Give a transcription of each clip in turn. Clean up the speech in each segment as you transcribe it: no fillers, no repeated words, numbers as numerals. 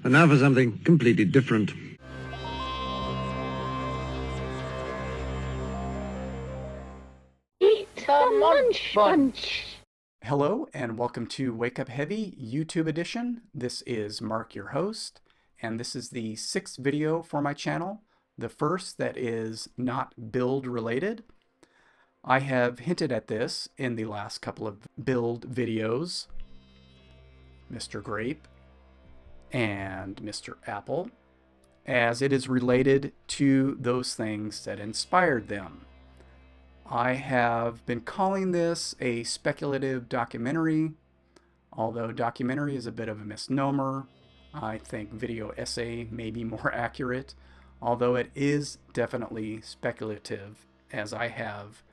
And now for something completely different. Eat the Munch Bunch. Hello and welcome to Wake Up Heavy YouTube edition. This is Mark, your host, and this is the 6th video for my channel, the first that is not build related. I have hinted at this in the last couple of build videos, Mr. Grape and Mr. Apple, as it is related to those things that inspired them. I have been calling this a speculative documentary, although documentary is a bit of a misnomer. I think video essay may be more accurate, although it is definitely speculative, as I have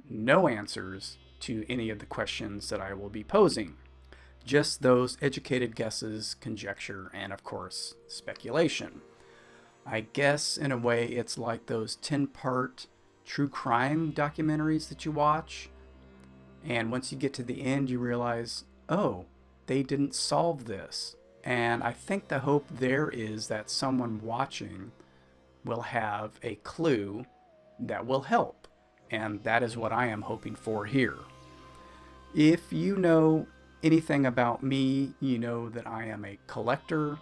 no answers to any of the questions that I will be posing. Just those educated guesses, conjecture, and of course, speculation. I guess in a way it's like those 10-part true crime documentaries that you watch, and once you get to the end you realize, oh, they didn't solve this. And I think the hope there is that someone watching will have a clue that will help, and that is what I am hoping for here. If you know anything about me, you know that I am a collector,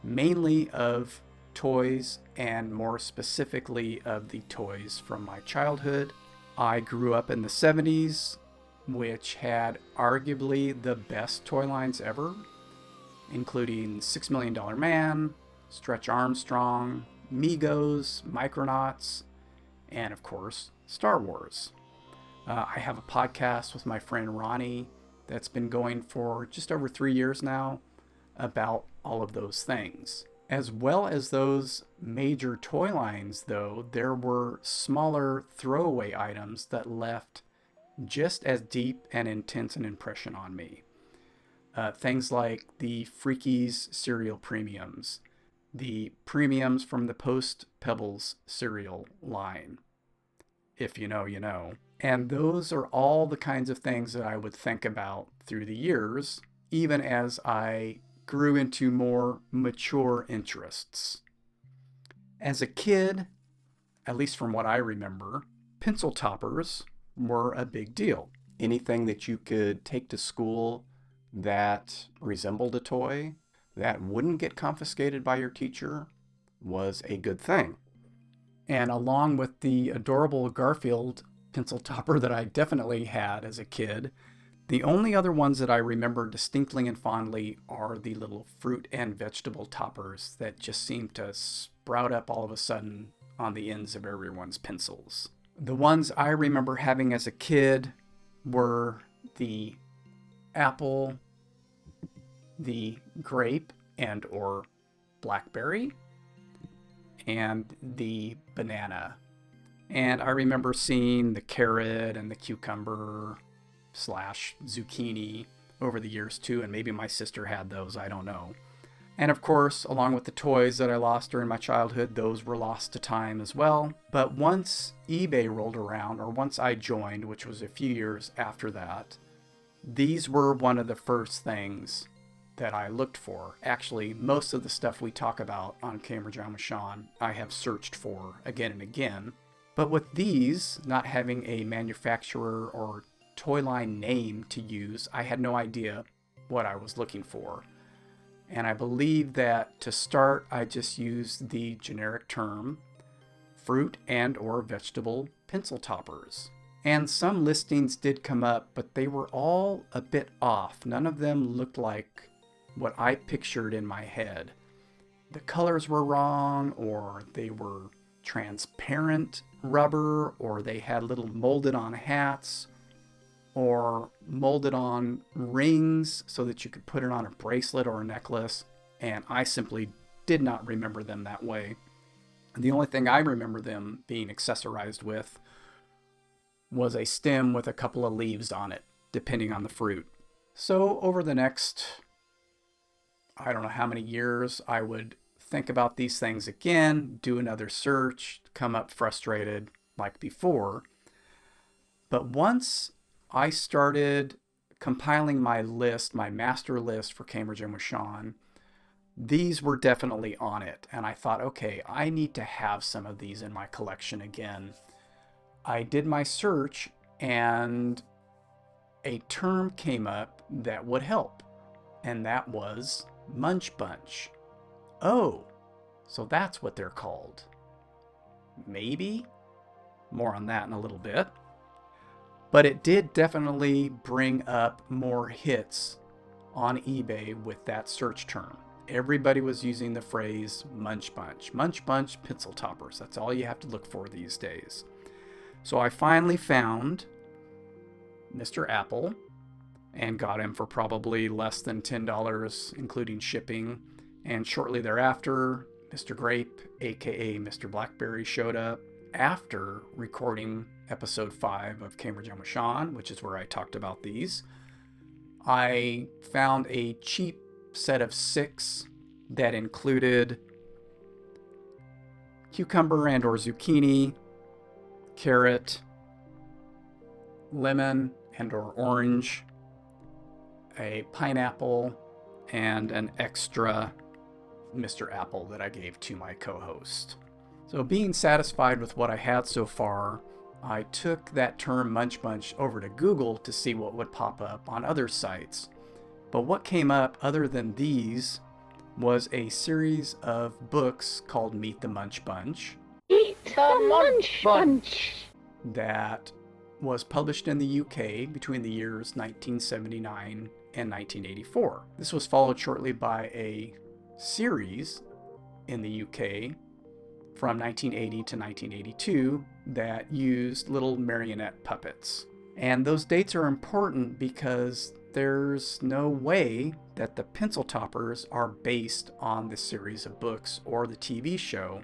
mainly of toys, and more specifically of the toys from my childhood. I grew up in the 70s, which had arguably the best toy lines ever, including $6 Million Man, Stretch Armstrong, Migos, Micronauts, and of course, Star Wars. I have a podcast with my friend Ronnie that's been going for just over 3 years now about all of those things. As well as those major toy lines, though, there were smaller throwaway items that left just as deep and intense an impression on me. Things like the Freakies cereal premiums, the premiums from the Post Pebbles cereal line. If you know, you know. And those are all the kinds of things that I would think about through the years, even as I grew into more mature interests. As a kid, at least from what I remember, pencil toppers were a big deal. Anything that you could take to school that resembled a toy, that wouldn't get confiscated by your teacher, was a good thing. And along with the adorable Garfield pencil topper that I definitely had as a kid, the only other ones that I remember distinctly and fondly are the little fruit and vegetable toppers that just seem to sprout up all of a sudden on the ends of everyone's pencils. The ones I remember having as a kid were the apple, the grape and or blackberry, and the banana. And I remember seeing the carrot and the cucumber / zucchini over the years too, and maybe my sister had those, I don't know. And of course, along with the toys that I lost during my childhood, those were lost to time as well. But once eBay rolled around, or once I joined, which was a few years after that, these were one of the first things that I looked for. Actually, most of the stuff we talk about on Cambridge with Sean, I have searched for again and again. But with these, not having a manufacturer or toy line name to use, I had no idea what I was looking for. And I believe that to start, I just used the generic term fruit and or vegetable pencil toppers. And some listings did come up, but they were all a bit off. None of them looked like what I pictured in my head. The colors were wrong, or they were transparent rubber, or they had little molded on hats, or molded on rings so that you could put it on a bracelet or a necklace, and I simply did not remember them that way. The only thing I remember them being accessorized with was a stem with a couple of leaves on it, depending on the fruit. So over the next, I don't know how many years, I would think about these things again, do another search, come up frustrated like before. But once I started compiling my list, my master list for Cambridge with Sean, these were definitely on it. And I thought, okay, I need to have some of these in my collection again. I did my search and a term came up that would help, and that was Munch Bunch. Oh, so that's what they're called. Maybe? More on that in a little bit. But it did definitely bring up more hits on eBay with that search term. Everybody was using the phrase Munch Bunch. Munch Bunch pencil toppers. That's all you have to look for these days. So I finally found Mr. Apple and got him for probably less than $10, including shipping. And shortly thereafter, Mr. Grape, aka Mr. Blackberry, showed up after recording episode 5 of Cambridge with Sean, which is where I talked about these. I found a cheap set of 6 that included cucumber and or zucchini, carrot, lemon and or orange, a pineapple, and an extra Mr. Apple that I gave to my co-host. So being satisfied with what I had so far, I took that term Munch Bunch over to Google to see what would pop up on other sites. But what came up other than these was a series of books called Meet the Munch Bunch. Eat the Munch Bunch. That was published in the UK between the years 1979 and 1984. This was followed shortly by a series in the UK from 1980 to 1982 that used little marionette puppets. And those dates are important because there's no way that the pencil toppers are based on the series of books or the TV show,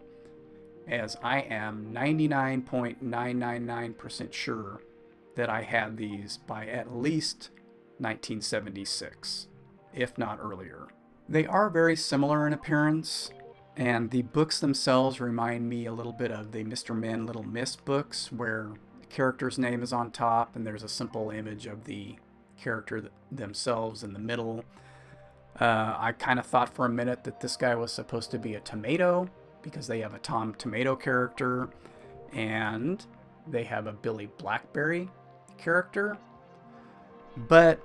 as I am 99.999% sure that I had these by at least 1976, if not earlier. They are very similar in appearance, and the books themselves remind me a little bit of the Mr. Men, Little Miss books, where the character's name is on top and there's a simple image of the character themselves in the middle. I kind of thought for a minute that this guy was supposed to be a tomato, because they have a Tom Tomato character and they have a Billy Blackberry character, but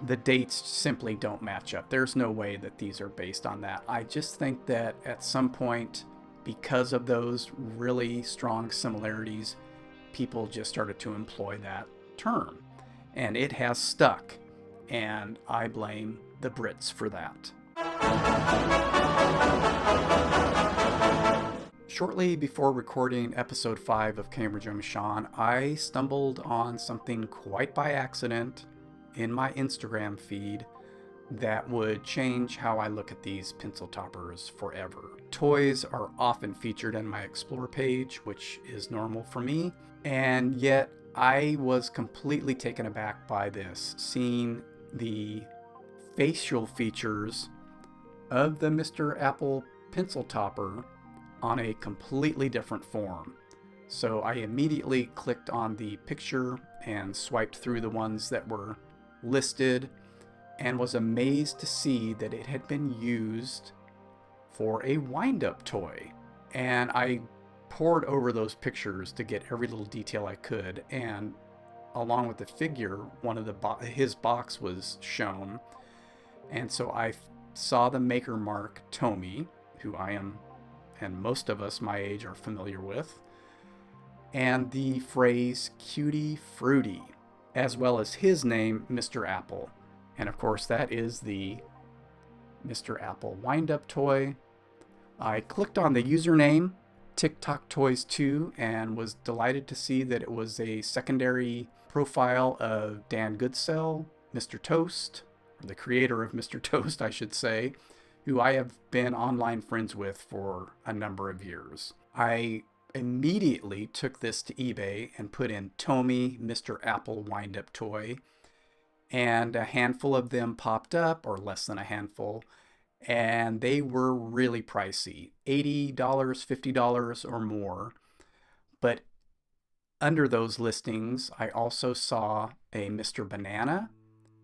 the dates simply don't match up. There's no way that these are based on that. I just think that at some point, because of those really strong similarities, people just started to employ that term, and it has stuck, and I blame the Brits for that. Shortly before recording episode 5 of Cambridge with Sean, I stumbled on something quite by accident in my Instagram feed that would change how I look at these pencil toppers forever. Toys are often featured in my Explore page, which is normal for me, and yet I was completely taken aback by this, seeing the facial features of the Mr. Apple pencil topper on a completely different form. So I immediately clicked on the picture and swiped through the ones that were listed and was amazed to see that it had been used for a wind-up toy. And I pored over those pictures to get every little detail I could, and along with the figure, one of his box was shown, and so I saw the maker mark Tomy, who I am, and most of us my age are familiar with, and the phrase Cutie Fruity, as well as his name, Mr. Apple. And of course, that is the Mr. Apple wind-up toy. I clicked on the username, TikTok Toys 2, and was delighted to see that it was a secondary profile of Dan Goodsell, Mr. Toast, or the creator of Mr. Toast, I should say, who I have been online friends with for a number of years. I immediately took this to eBay and put in Tomy Mr. Apple wind-up toy, and a handful of them popped up, or less than a handful, and they were really pricey, $80, $50 or more. But under those listings, I also saw a Mr. Banana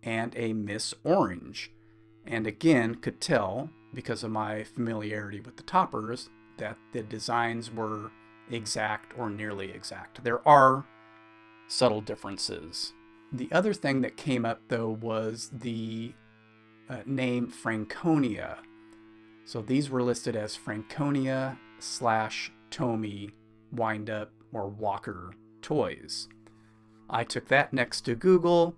and a Miss Orange. and again could tell, because of my familiarity with the toppers, that the designs were exact or nearly exact. There are subtle differences. The other thing that came up, though, was the name Franconia. So these were listed as Franconia / Tomy wind-up or walker toys. I took that next to Google,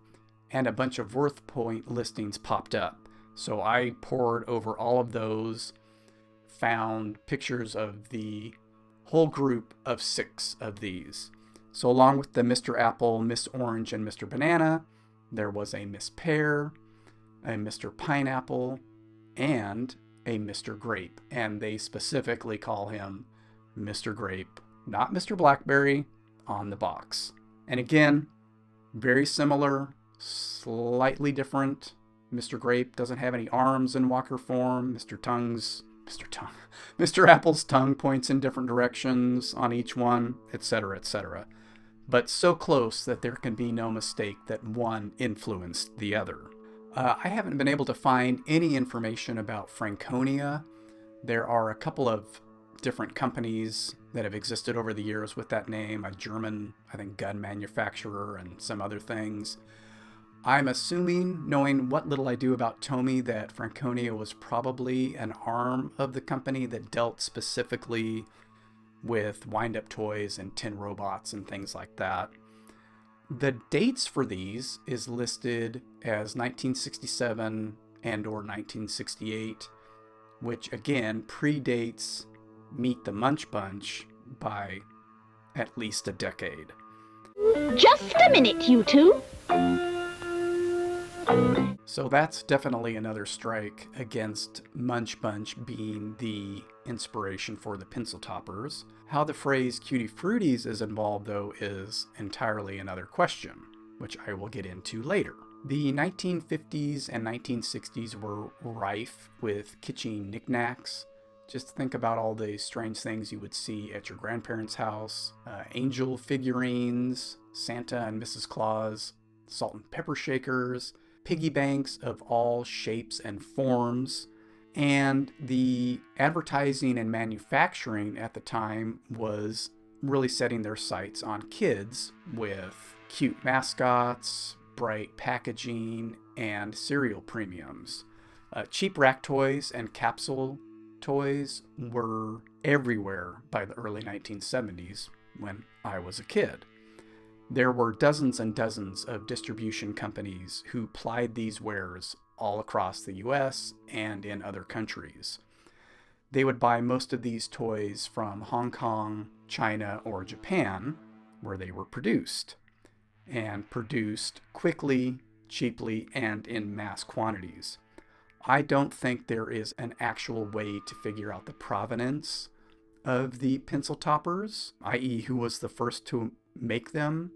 and a bunch of worth point listings popped up. So I pored over all of those, found pictures of the whole group of 6 of these. So along with the Mr. Apple, Miss Orange, and Mr. Banana, there was a Miss Pear, a Mr. Pineapple, and a Mr. Grape. And they specifically call him Mr. Grape, not Mr. Blackberry, on the box. And again, very similar, slightly different. Mr. Grape doesn't have any arms in walker form. Mr. Apple's tongue points in different directions on each one, etc., etc. But so close that there can be no mistake that one influenced the other. I haven't been able to find any information about Franconia. There are a couple of different companies that have existed over the years with that name, a German, I think, gun manufacturer and some other things. I'm assuming, knowing what little I do about Tomy, that Franconia was probably an arm of the company that dealt specifically with wind-up toys and tin robots and things like that. The dates for these is listed as 1967 and or 1968, which again predates Meet the Munch Bunch by at least a decade. Just a minute, you two. So that's definitely another strike against Munch Bunch being the inspiration for the pencil toppers. How the phrase Cutie Fruities is involved, though, is entirely another question, which I will get into later. The 1950s and 1960s were rife with kitschy knickknacks. Just think about all the strange things you would see at your grandparents' house. Angel figurines, Santa and Mrs. Claus, salt and pepper shakers, piggy banks of all shapes and forms. And the advertising and manufacturing at the time was really setting their sights on kids with cute mascots, bright packaging, and cereal premiums. Cheap rack toys and capsule toys were everywhere by the early 1970s when I was a kid. There were dozens and dozens of distribution companies who plied these wares all across the US and in other countries. They would buy most of these toys from Hong Kong, China, or Japan, where they were produced, and produced quickly, cheaply, and in mass quantities. I don't think there is an actual way to figure out the provenance of the pencil toppers, i.e. who was the first to make them,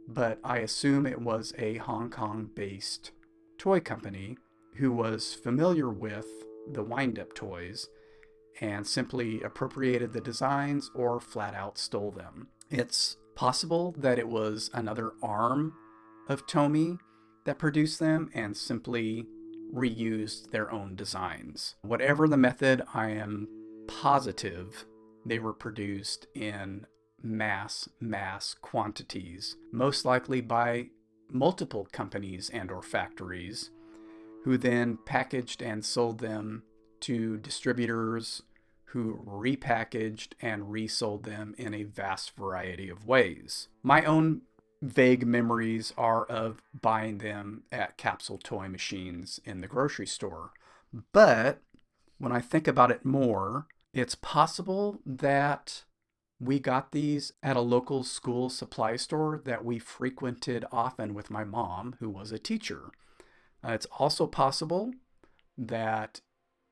but I assume it was a Hong Kong-based toy company who was familiar with the wind-up toys and simply appropriated the designs or flat out stole them. It's possible that it was another arm of Tomy that produced them and simply reused their own designs. Whatever the method, I am positive they were produced in mass quantities, most likely by multiple companies and or factories, who then packaged and sold them to distributors who repackaged and resold them in a vast variety of ways. My own vague memories are of buying them at capsule toy machines in the grocery store. But when I think about it more, it's possible that we got these at a local school supply store that we frequented often with my mom, who was a teacher. It's also possible that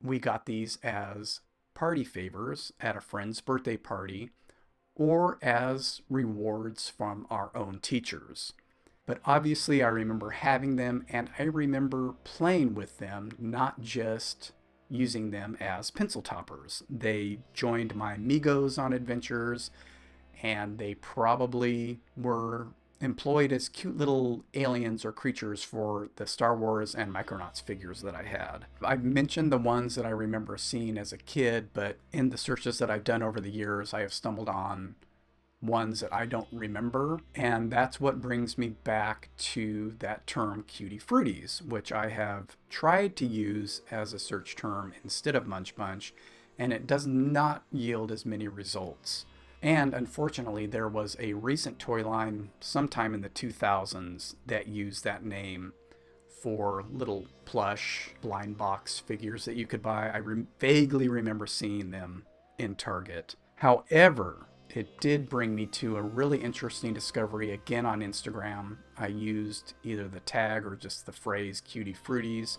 we got these as party favors at a friend's birthday party or as rewards from our own teachers. But obviously I remember having them and I remember playing with them, not just using them as pencil toppers. They joined my amigos on adventures and they probably were employed as cute little aliens or creatures for the Star Wars and Micronauts figures that I had. I've mentioned the ones that I remember seeing as a kid, but in the searches that I've done over the years, I have stumbled on ones that I don't remember, and that's what brings me back to that term Cutie Fruities, which I have tried to use as a search term instead of Munch Bunch, and it does not yield as many results. And unfortunately, there was a recent toy line sometime in the 2000s that used that name for little plush blind box figures that you could buy. I vaguely remember seeing them in Target. However, it did bring me to a really interesting discovery again on Instagram. I used either the tag or just the phrase Cutie Fruities,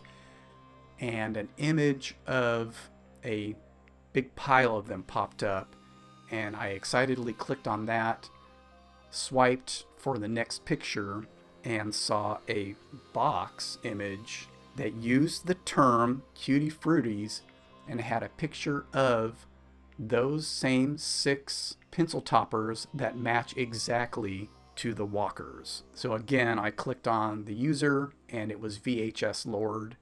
and an image of a big pile of them popped up, and I excitedly clicked on that, swiped for the next picture, and saw a box image that used the term Cutie Fruities and had a picture of those same 6 pencil toppers that match exactly to the walkers. So again, I clicked on the user, and it was VHS Lord,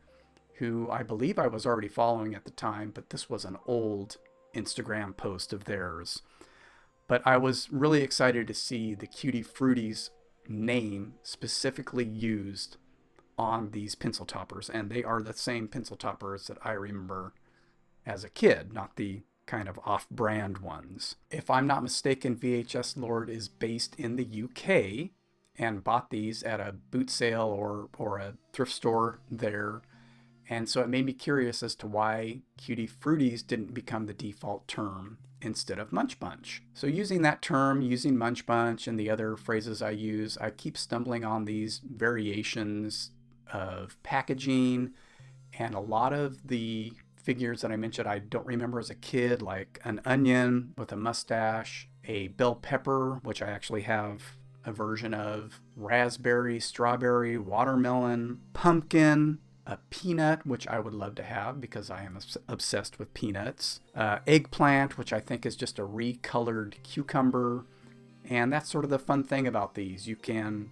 who I believe I was already following at the time, but this was an old Instagram post of theirs. But I was really excited to see the Cutie Fruities name specifically used on these pencil toppers, and they are the same pencil toppers that I remember as a kid, not the kind of off-brand ones. If I'm not mistaken, VHS Lord is based in the UK and bought these at a boot sale or a thrift store there. And so it made me curious as to why Cutie Fruities didn't become the default term instead of Munch Bunch. So using that term, using Munch Bunch and the other phrases I use, I keep stumbling on these variations of packaging, and a lot of the figures that I mentioned I don't remember as a kid, like an onion with a mustache, a bell pepper, which I actually have a version of, raspberry, strawberry, watermelon, pumpkin, a peanut, which I would love to have because I am obsessed with peanuts, eggplant, which I think is just a recolored cucumber. And that's sort of the fun thing about these. You can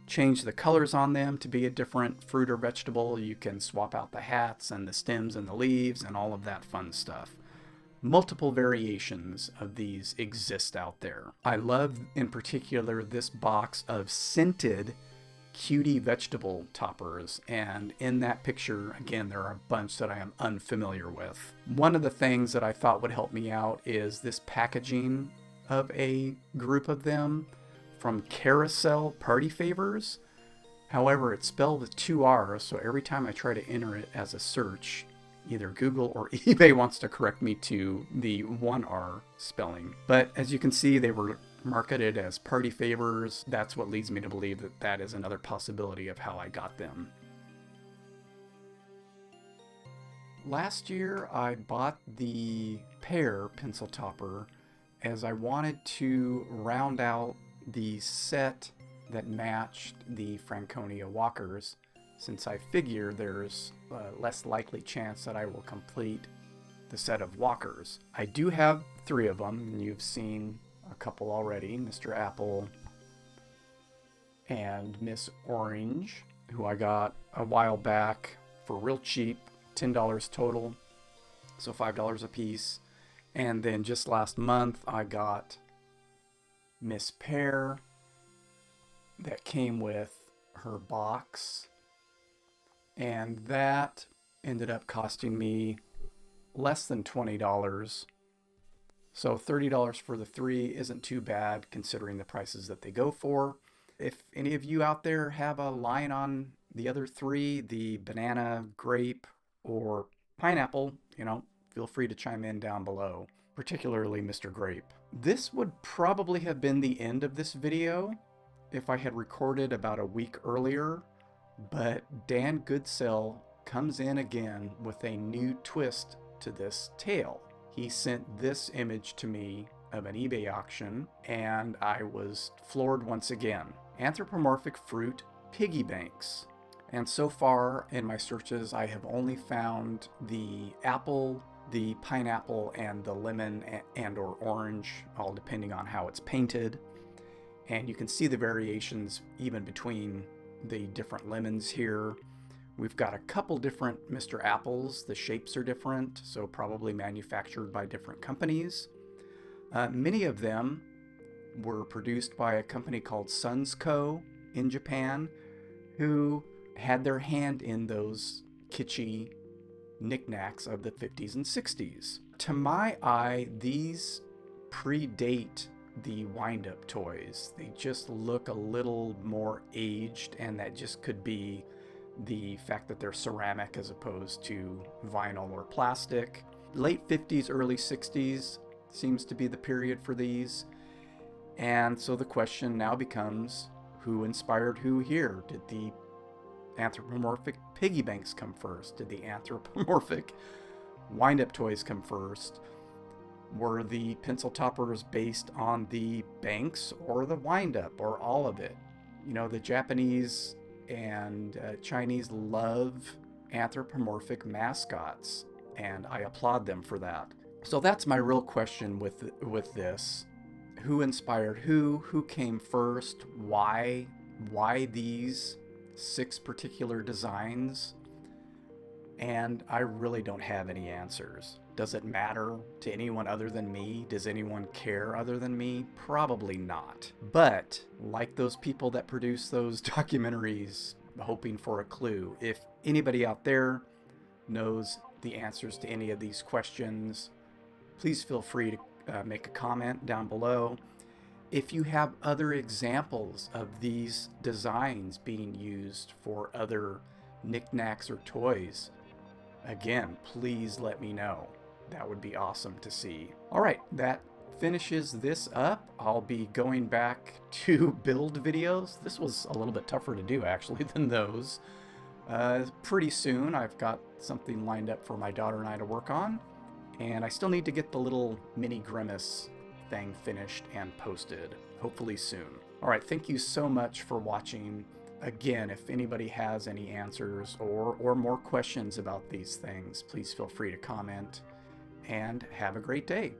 change the colors on them to be a different fruit or vegetable. You can swap out the hats and the stems and the leaves and all of that fun stuff. Multiple variations of these exist out there. I love in particular this box of scented cutie vegetable toppers, and in that picture again there are a bunch that I am unfamiliar with. One of the things that I thought would help me out is this packaging of a group of them from Carousel Party Favors. However, it's spelled with 2 R's, so every time I try to enter it as a search, either Google or eBay wants to correct me to the 1 R spelling. But as you can see, they were marketed as party favors. That's what leads me to believe that that is another possibility of how I got them. Last year I bought the pear pencil topper as I wanted to round out the set that matched the Franconia walkers, since I figure there's a less likely chance that I will complete the set of walkers. I do have 3 of them, and you've seen a couple already, Mr. Apple and Miss Orange, who I got a while back for real cheap, $10 total, so $5 a piece. And then just last month I got Miss Pear that came with her box, and that ended up costing me less than $20. So $30 for the 3 isn't too bad considering the prices that they go for. If any of you out there have a line on the other 3, the banana, grape, or pineapple, feel free to chime in down below, particularly Mr. Grape. This would probably have been the end of this video if I had recorded about a week earlier, but Dan Goodsell comes in again with a new twist to this tale. He sent this image to me of an eBay auction, and I was floored once again. Anthropomorphic fruit piggy banks. And so far in my searches, I have only found the apple, the pineapple, and the lemon and or orange, all depending on how it's painted. And you can see the variations even between the different lemons here. We've got a couple different Mr. Apples. The shapes are different, so probably manufactured by different companies. Many of them were produced by a company called Suns Co. in Japan, who had their hand in those kitschy knickknacks of the 50s and 60s. To my eye, these predate the wind-up toys. They just look a little more aged, and that just could be the fact that they're ceramic as opposed to vinyl or plastic. Late 50s, early 60s seems to be the period for these. And so the question now becomes, who inspired who here? Did the anthropomorphic piggy banks come first? Did the anthropomorphic wind-up toys come first? Were the pencil toppers based on the banks or the wind-up or all of it? You know, the Japanese and Chinese love anthropomorphic mascots, and I applaud them for that. So that's my real question with this. Who inspired who? Who came first? Why these 6 particular designs? And I really don't have any answers. Does it matter to anyone other than me? Does anyone care other than me? Probably not. But like those people that produce those documentaries hoping for a clue, if anybody out there knows the answers to any of these questions, please feel free to make a comment down below. If you have other examples of these designs being used for other knickknacks or toys, again, please let me know. That would be awesome to see. All right, that finishes this up. I'll be going back to build videos. This was a little bit tougher to do actually than those. Pretty soon I've got something lined up for my daughter and I to work on, and I still need to get the little mini grimace thing finished and posted, hopefully soon. All right, thank you so much for watching. Again, if anybody has any answers or more questions about these things, please feel free to comment, and have a great day.